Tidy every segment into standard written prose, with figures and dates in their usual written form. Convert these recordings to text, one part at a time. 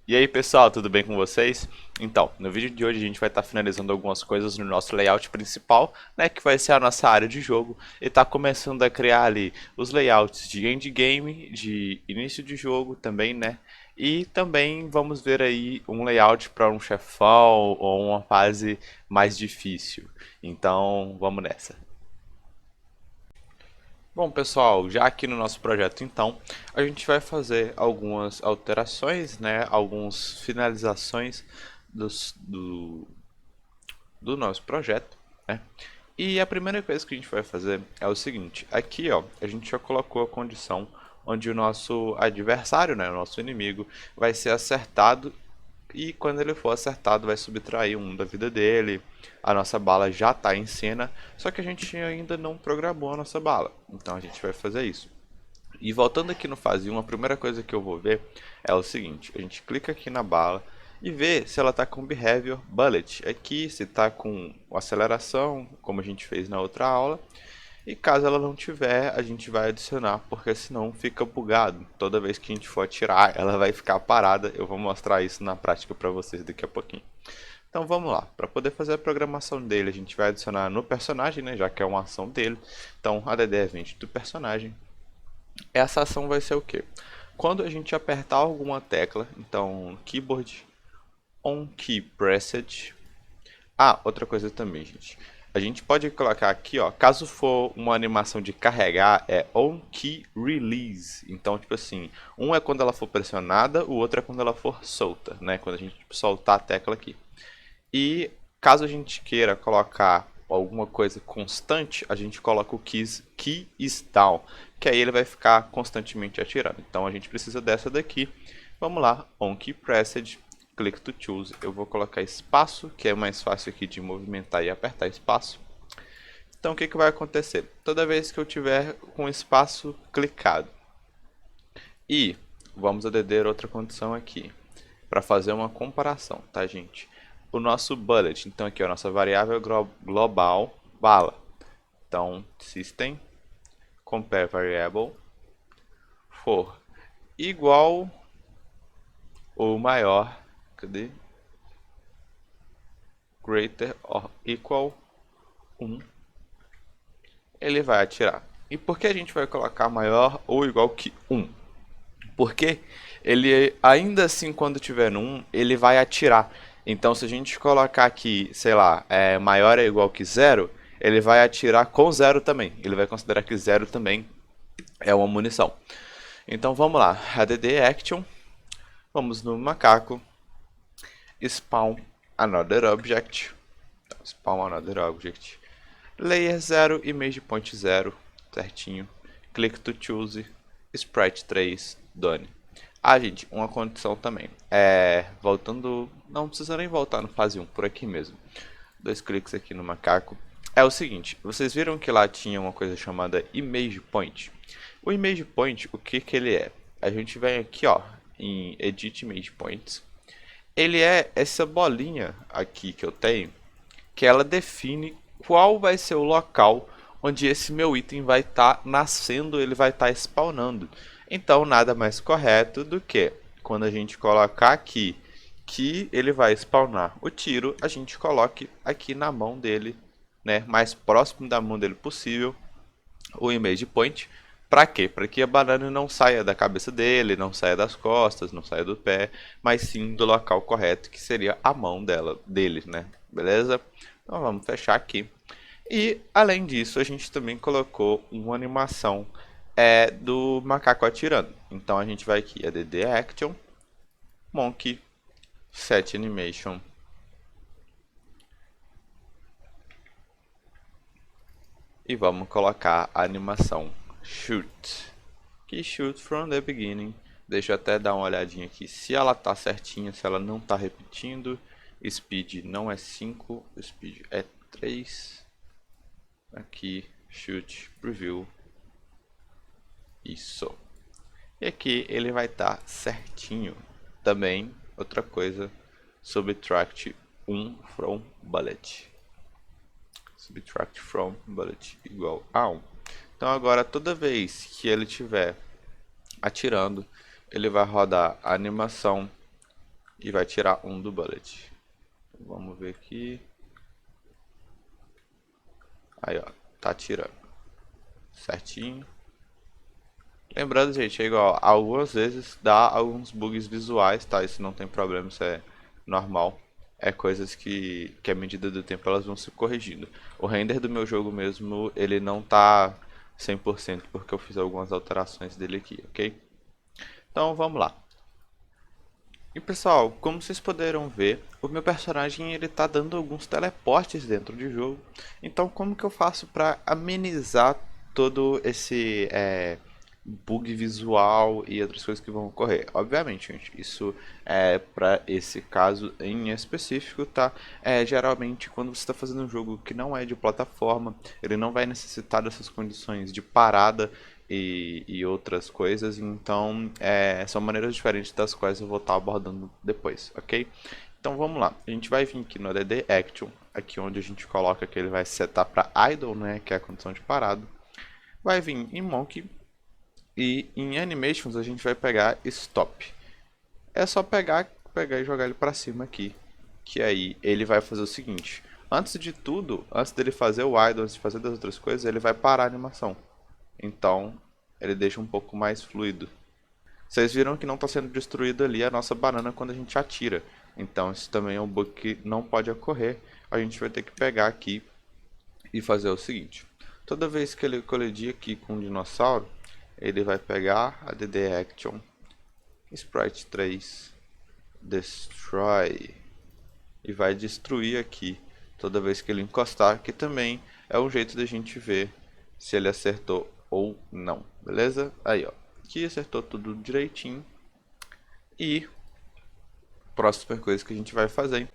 E aí pessoal, tudo bem com vocês? Então, no vídeo de hoje a gente vai estar finalizando algumas coisas no nosso layout principal, né, que vai ser a nossa área de jogo, e tá começando a criar ali os layouts de endgame, de início de jogo também, né? E também vamos ver aí um layout para um chefão ou uma fase mais difícil. Então, vamos nessa. Bom, pessoal, já aqui no nosso projeto, então, a gente vai fazer algumas alterações, né, algumas finalizações do nosso projeto, né? E a primeira coisa que a gente vai fazer é o seguinte: aqui, ó, a gente já colocou a condição onde o nosso adversário, né, o nosso inimigo, vai ser acertado e quando ele for acertado vai subtrair um da vida dele. A nossa bala já está em cena, só que a gente ainda não programou a nossa bala. Então a gente vai fazer isso. E voltando aqui no fase 1, a primeira coisa que eu vou ver é o seguinte: a gente clica aqui na bala e vê se ela está com Behavior Bullet. Aqui se está com aceleração, como a gente fez na outra aula. E caso ela não tiver, a gente vai adicionar, porque senão fica bugado. Toda vez que a gente for atirar, ela vai ficar parada. Eu vou mostrar isso na prática para vocês daqui a pouquinho. Então vamos lá. Para poder fazer a programação dele, a gente vai adicionar no personagem, né, já que é uma ação dele. Então add event do personagem. Essa ação vai ser o quê? Quando a gente apertar alguma tecla, então keyboard on key pressed. Ah, outra coisa também, gente. A gente pode colocar aqui, ó, caso for uma animação de carregar, é on key release. Então, tipo assim, um é quando ela for pressionada, o outro é quando ela for solta, né? Quando a gente soltar a tecla aqui. E caso a gente queira colocar alguma coisa constante, a gente coloca o key is down, que aí ele vai ficar constantemente atirando. Então a gente precisa dessa daqui. Vamos lá, on key pressed, click to choose. Eu vou colocar espaço, que é mais fácil aqui de movimentar e apertar espaço. Então o que, que vai acontecer? Toda vez que eu tiver com espaço clicado e vamos aderir outra condição aqui para fazer uma comparação, tá, gente? O nosso bullet, então aqui a nossa variável global bala. Então, system compare variable for igual ou maior, cadê? Greater or equal 1, ele vai atirar. E por que a gente vai colocar maior ou igual que 1? Porque ele ainda assim quando tiver no 1, ele vai atirar. Então se a gente colocar aqui, sei lá, maior ou igual que 0, ele vai atirar com 0 também. Ele vai considerar que 0 também é uma munição. Então vamos lá, add action, vamos no macaco, spawn another object, então, spawn another object, layer 0, image point 0, certinho, click to choose, sprite 3, done. Ah, gente, uma condição também. Voltando, não precisa nem voltar no fase 1, por aqui mesmo. Dois cliques aqui no macaco. É o seguinte, vocês viram que lá tinha uma coisa chamada Image Point. O Image Point, o que que ele é? A gente vem aqui, ó, em Edit Image Points. Ele é essa bolinha aqui que eu tenho, que ela define qual vai ser o local onde esse meu item vai estar nascendo, ele vai estar spawnando. Então, nada mais correto do que quando a gente colocar aqui que ele vai spawnar o tiro, a gente coloque aqui na mão dele, né, mais próximo da mão dele possível, o image point. Para quê? Para que a banana não saia da cabeça dele, não saia das costas, não saia do pé, mas sim do local correto, que seria a mão dele, né? Beleza? Então vamos fechar aqui. E além disso, a gente também colocou uma animação do macaco atirando. Então a gente vai aqui, add action, monkey, set animation. E vamos colocar a animação shoot, que shoot from the beginning. Deixa eu até dar uma olhadinha aqui se ela tá certinha, se ela não tá repetindo. Speed não é 5, speed é 3. Aqui, shoot, preview. Isso. E aqui ele vai estar certinho. Também, outra coisa, subtract 1 from bullet. Subtract from bullet igual a 1. Então agora toda vez que ele estiver atirando, ele vai rodar a animação e vai tirar um do bullet. Vamos ver aqui. Aí, ó, tá tirando certinho. Lembrando, gente, é igual, algumas vezes dá alguns bugs visuais, tá? Isso não tem problema, isso é normal. É coisas que à medida do tempo elas vão se corrigindo. O render do meu jogo mesmo, ele não tá 100% porque eu fiz algumas alterações dele aqui, ok? Então vamos lá. E pessoal, como vocês puderam ver, o meu personagem ele tá dando alguns teleportes dentro do jogo. Então como que eu faço para amenizar todo esse bug visual e outras coisas que vão ocorrer? Obviamente, gente, isso é para esse caso em específico, tá? Geralmente quando você está fazendo um jogo que não é de plataforma, ele não vai necessitar dessas condições de parada e outras coisas. Então, são maneiras diferentes das quais eu vou estar abordando depois, ok? Então vamos lá, a gente vai vir aqui no ADD Action, aqui onde a gente coloca que ele vai setar para Idle, né, que é a condição de parado. Vai vir em Monkey e em Animations a gente vai pegar Stop. É só pegar e jogar ele para cima aqui, que aí ele vai fazer o seguinte. Antes de tudo, antes dele fazer o idle, antes de fazer das outras coisas, ele vai parar a animação. Então, ele deixa um pouco mais fluido. Vocês viram que não está sendo destruída ali a nossa banana quando a gente atira. Então, isso também é um bug que não pode ocorrer. A gente vai ter que pegar aqui e fazer o seguinte. Toda vez que ele colidir aqui com um dinossauro, ele vai pegar a DD Action, Sprite 3, Destroy, e vai destruir aqui toda vez que ele encostar, que também é um jeito da gente ver se ele acertou ou não, beleza? Aí, ó, aqui acertou tudo direitinho. E próxima coisa que a gente vai fazer,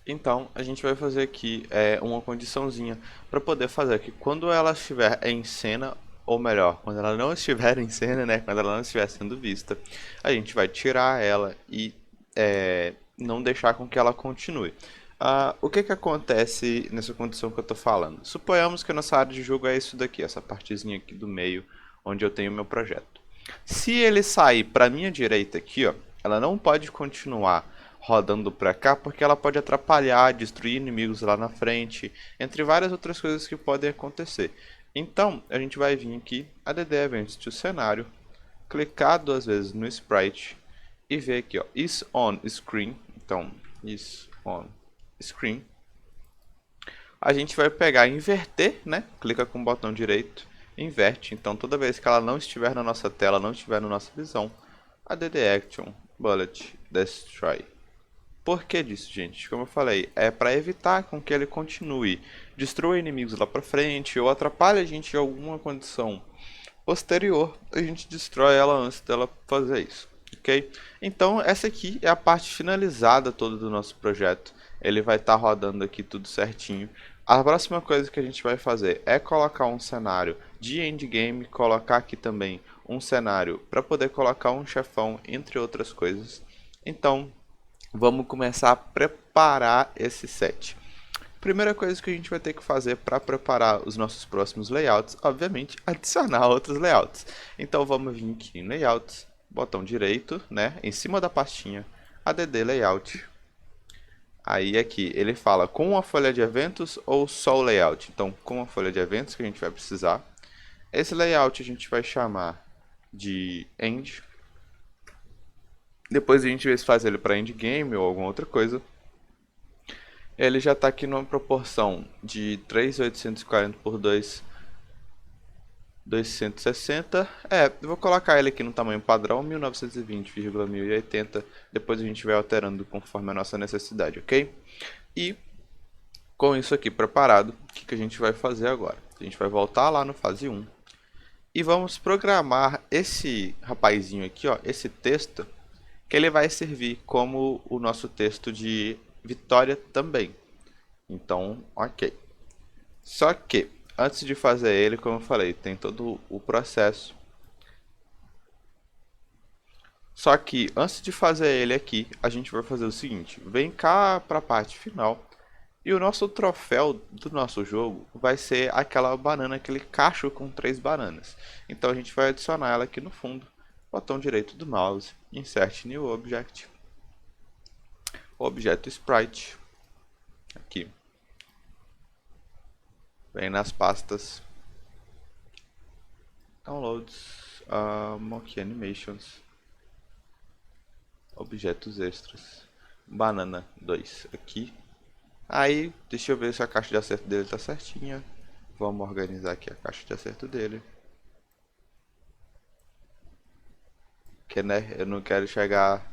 então a gente vai fazer aqui uma condiçãozinha para poder fazer que quando ela estiver em cena, ou melhor, quando ela não estiver em cena, né, quando ela não estiver sendo vista, a gente vai tirar ela e não deixar com que ela continue. O que que acontece nessa condição que eu estou falando? Suponhamos que a nossa área de jogo é isso daqui, essa partezinha aqui do meio, onde eu tenho meu projeto. Se ele sair para minha direita aqui, ó, ela não pode continuar rodando para cá porque ela pode atrapalhar, destruir inimigos lá na frente, entre várias outras coisas que podem acontecer. Então, a gente vai vir aqui, add events to cenário, clicar duas vezes no sprite e ver aqui, ó, is on screen. Então, is on screen. A gente vai pegar e inverter, né? Clica com o botão direito, inverte. Então, toda vez que ela não estiver na nossa tela, não estiver na nossa visão, a DD Action Bullet Destroy. Por que disso, gente? Como eu falei, é para evitar com que ele continue, destrua inimigos lá para frente ou atrapalhe a gente em alguma condição posterior, a gente destrói ela antes dela fazer isso, ok? Então essa aqui é a parte finalizada toda do nosso projeto. Ele vai estar rodando aqui tudo certinho. A próxima coisa que a gente vai fazer é colocar um cenário de endgame, colocar aqui também um cenário para poder colocar um chefão, entre outras coisas. Então vamos começar a preparar esse set. Primeira coisa que a gente vai ter que fazer para preparar os nossos próximos layouts, obviamente, adicionar outros layouts. Então vamos vir aqui em Layouts, botão direito, né, em cima da pastinha, add layout. Aí aqui ele fala com a folha de eventos ou só o layout. Então com a folha de eventos que a gente vai precisar. Esse layout a gente vai chamar de end. Depois a gente vê se faz ele para endgame ou alguma outra coisa. Ele já está aqui numa proporção de 3.840 por 2.260. Eu vou colocar ele aqui no tamanho padrão, 1920,1080. Depois a gente vai alterando conforme a nossa necessidade, ok? E com isso aqui preparado, o que a gente vai fazer agora? A gente vai voltar lá no fase 1 e vamos programar esse rapazinho aqui, ó, esse texto, que ele vai servir como o nosso texto de vitória também. Então, ok. Só que, antes de fazer ele, como eu falei, tem todo o processo. Só que, antes de fazer ele aqui, a gente vai fazer o seguinte. Vem cá para a parte final. E o nosso troféu do nosso jogo vai ser aquela banana, aquele cacho com 3 bananas. Então a gente vai adicionar ela aqui no fundo. Botão direito do mouse, Insert New Object. objeto sprite, aqui, vem nas pastas, downloads, mock animations, objetos extras, banana 2 aqui. Aí, deixa eu ver se a caixa de acerto dele tá certinha. Vamos organizar aqui a caixa de acerto dele. Que, né, eu não quero chegar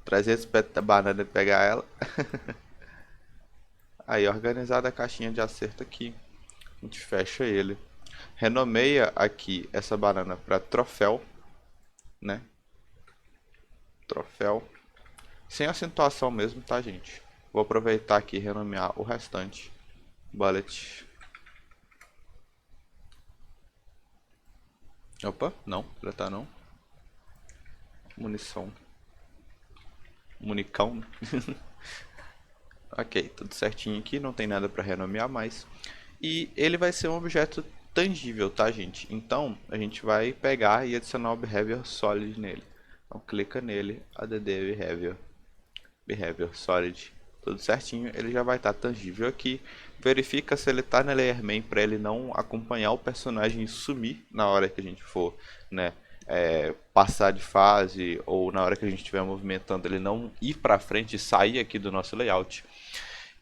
300 metros da banana e pegar ela. Aí, organizada a caixinha de acerto aqui, a gente fecha ele. Renomeia aqui essa banana para troféu, né? Troféu. Sem acentuação mesmo, tá, gente? Vou aproveitar aqui e renomear o restante. Bullet. Opa, não, já tá não. Munição. Municão, né? Ok, tudo certinho aqui, não tem nada para renomear mais. E ele vai ser um objeto tangível, tá, gente? Então, a gente vai pegar e adicionar o Behavior Solid nele. Então, clica nele, add Behavior Solid, tudo certinho. Ele já vai estar tangível aqui. Verifica se ele está na Layer Main para ele não acompanhar o personagem e sumir na hora que a gente for, né? Passar de fase, ou na hora que a gente estiver movimentando ele não ir para frente e sair aqui do nosso layout.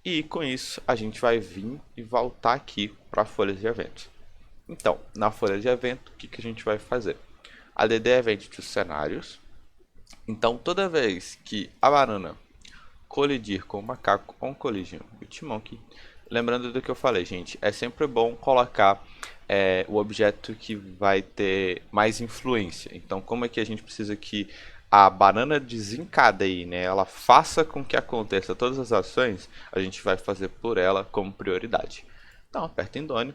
E com isso a gente vai vir e voltar aqui para a folha de eventos. Então, na folha de evento, o que a gente vai fazer? Add Event to cenários. Então, toda vez que a banana colidir com o macaco on collision with monkey, lembrando do que eu falei, gente, é sempre bom colocar o objeto que vai ter mais influência. Então, como é que a gente precisa que a banana desencadeie, né? Ela faça com que aconteça todas as ações, a gente vai fazer por ela como prioridade. Então, aperta em Done.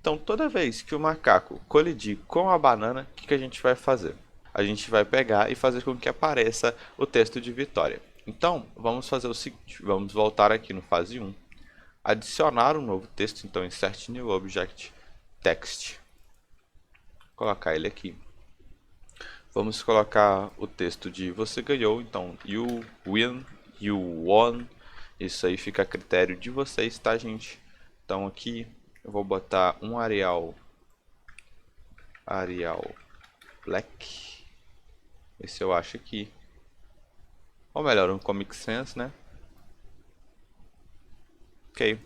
Então, toda vez que o macaco colidir com a banana, o que a gente vai fazer? A gente vai pegar e fazer com que apareça o texto de vitória. Então, vamos fazer o seguinte, vamos voltar aqui no fase 1, adicionar um novo texto, então insert new object, text, colocar ele aqui. Vamos colocar o texto de você ganhou, então you win, you won, isso aí fica a critério de vocês, tá, gente? Então aqui eu vou botar um Arial Black, esse eu acho aqui, ou melhor, um Comic Sans, né? Ok,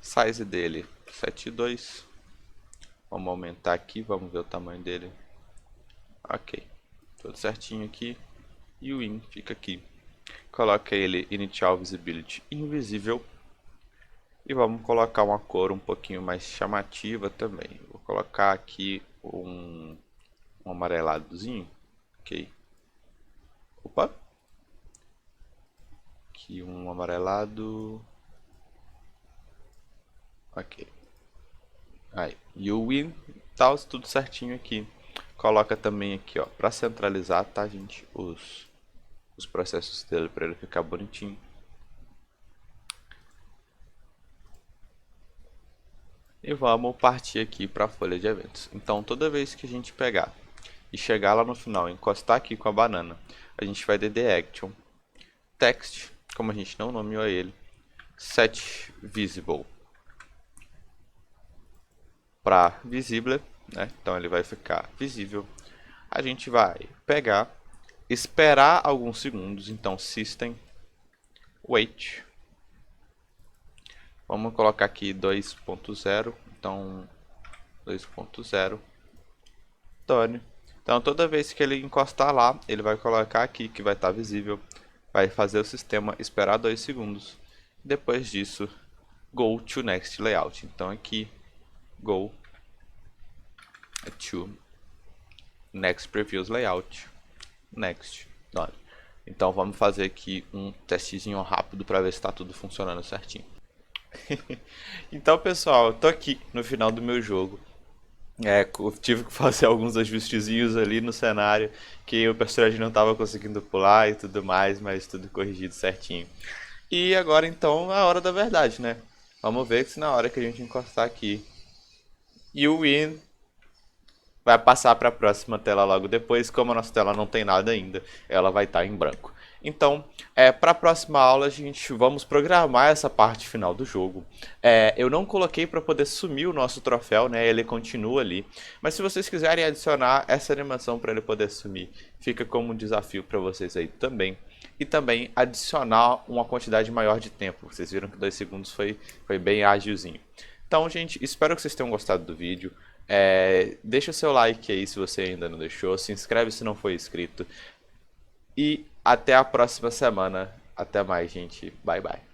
size dele 7.2, vamos aumentar aqui, vamos ver o tamanho dele. Ok, tudo certinho aqui, e o in fica aqui. Coloca ele initial visibility invisível. E vamos colocar uma cor um pouquinho mais chamativa também. Vou colocar aqui um amareladozinho. Ok. Opa. Aqui um amarelado. Ok. Aí. E o win, tal, tudo certinho aqui. Coloca também aqui, ó, para centralizar, tá, gente? Os processos dele para ele ficar bonitinho. E vamos partir aqui para a folha de eventos. Então, toda vez que a gente pegar e chegar lá no final, encostar aqui com a banana, a gente vai dd action, text, como a gente não nomeou ele, set visible para visible, né? Então ele vai ficar visível. A gente vai pegar, esperar alguns segundos, então system wait. Vamos colocar aqui 2.0, então 2.0 done. Então toda vez que ele encostar lá, ele vai colocar aqui que vai estar visível, vai fazer o sistema esperar 2 segundos. Depois disso, go to next layout. Então aqui, go to next previews layout, next, done. Então vamos fazer aqui um testezinho rápido para ver se está tudo funcionando certinho. Então pessoal, eu tô aqui no final do meu jogo. Eu tive que fazer alguns ajustezinhos ali no cenário, que o personagem não estava conseguindo pular e tudo mais, mas tudo corrigido certinho. E agora então é a hora da verdade, né? Vamos ver se na hora que a gente encostar aqui, you win, vai passar para a próxima tela logo depois. Como a nossa tela não tem nada ainda, ela vai estar em branco. Então, para a próxima aula, a gente vamos programar essa parte final do jogo. Eu não coloquei para poder sumir o nosso troféu, né? Ele continua ali. Mas se vocês quiserem adicionar essa animação para ele poder sumir, fica como um desafio para vocês aí também. E também adicionar uma quantidade maior de tempo. Vocês viram que 2 segundos foi bem ágilzinho. Então, gente, espero que vocês tenham gostado do vídeo. Deixa o seu like aí se você ainda não deixou. Se inscreve se não for inscrito. E até a próxima semana. Até mais, gente. Bye, bye.